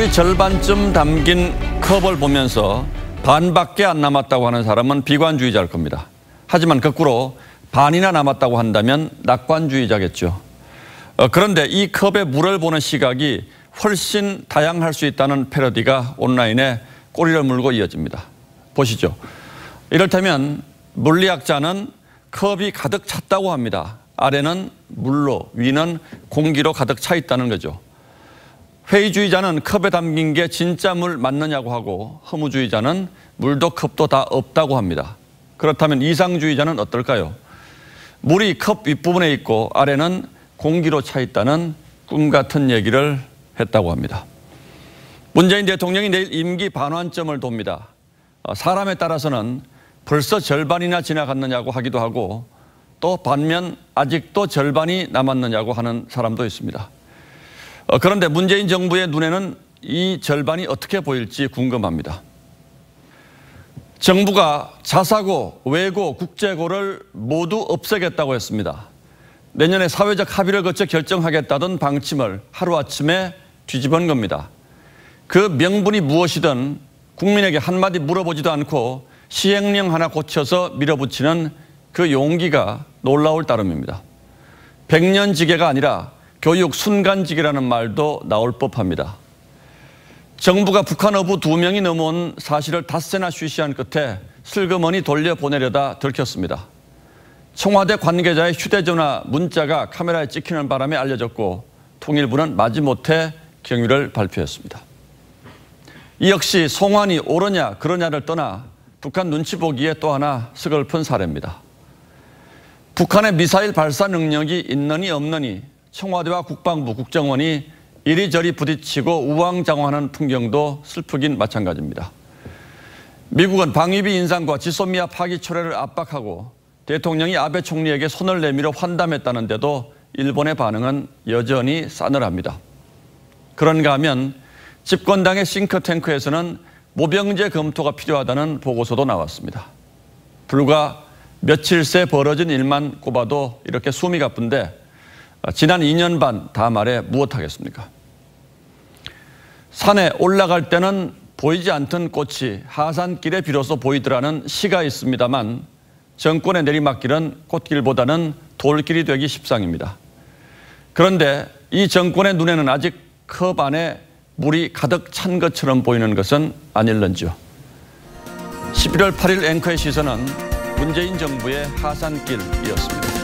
물이 절반쯤 담긴 컵을 보면서 반밖에 안 남았다고 하는 사람은 비관주의자일 겁니다. 하지만 거꾸로 반이나 남았다고 한다면 낙관주의자겠죠. 그런데 이 컵에 물을 보는 시각이 훨씬 다양할 수 있다는 패러디가 온라인에 꼬리를 물고 이어집니다. 보시죠. 이를테면 물리학자는 컵이 가득 찼다고 합니다. 아래는 물로, 위는 공기로 가득 차 있다는 거죠. 회의주의자는 컵에 담긴 게 진짜 물 맞느냐고 하고, 허무주의자는 물도 컵도 다 없다고 합니다. 그렇다면 이상주의자는 어떨까요? 물이 컵 윗부분에 있고 아래는 공기로 차 있다는 꿈 같은 얘기를 했다고 합니다. 문재인 대통령이 내일 임기 반환점을 돕니다. 사람에 따라서는 벌써 절반이나 지나갔느냐고 하기도 하고, 또 반면 아직도 절반이 남았느냐고 하는 사람도 있습니다. 그런데 문재인 정부의 눈에는 이 절반이 어떻게 보일지 궁금합니다. 정부가 자사고, 외고, 국제고를 모두 없애겠다고 했습니다. 내년에 사회적 합의를 거쳐 결정하겠다던 방침을 하루아침에 뒤집은 겁니다. 그 명분이 무엇이든 국민에게 한마디 물어보지도 않고 시행령 하나 고쳐서 밀어붙이는 그 용기가 놀라울 따름입니다. 백년지계가 아니라 교육 순간지계라는 말도 나올 법합니다. 정부가 북한 어부 2명이 넘어온 사실을 닷새나 쉬쉬한 끝에 슬그머니 돌려보내려다 들켰습니다. 청와대 관계자의 휴대전화 문자가 카메라에 찍히는 바람에 알려졌고, 통일부는 마지못해 경위를 발표했습니다. 이 역시 송환이 옳으냐 그러냐를 떠나 북한 눈치 보기에 또 하나 서글픈 사례입니다. 북한의 미사일 발사 능력이 있느니 없느니 청와대와 국방부, 국정원이 이리저리 부딪히고 우왕좌왕하는 풍경도 슬프긴 마찬가지입니다. 미국은 방위비 인상과 지소미아 파기 철회를 압박하고 대통령이 아베 총리에게 손을 내밀어 환담했다는데도 일본의 반응은 여전히 싸늘합니다. 그런가 하면 집권당의 싱크탱크에서는 모병제 검토가 필요하다는 보고서도 나왔습니다. 불과 며칠 새 벌어진 일만 꼽아도 이렇게 숨이 가쁜데 지난 2년 반 다 말해 무엇하겠습니까? 산에 올라갈 때는 보이지 않던 꽃이 하산길에 비로소 보이더라는 시가 있습니다만, 정권의 내리막길은 꽃길보다는 돌길이 되기 십상입니다. 그런데 이 정권의 눈에는 아직 컵 안에 물이 가득 찬 것처럼 보이는 것은 아닐런지요. 11월 8일 앵커의 시선은 문재인 정부의 하산길이었습니다.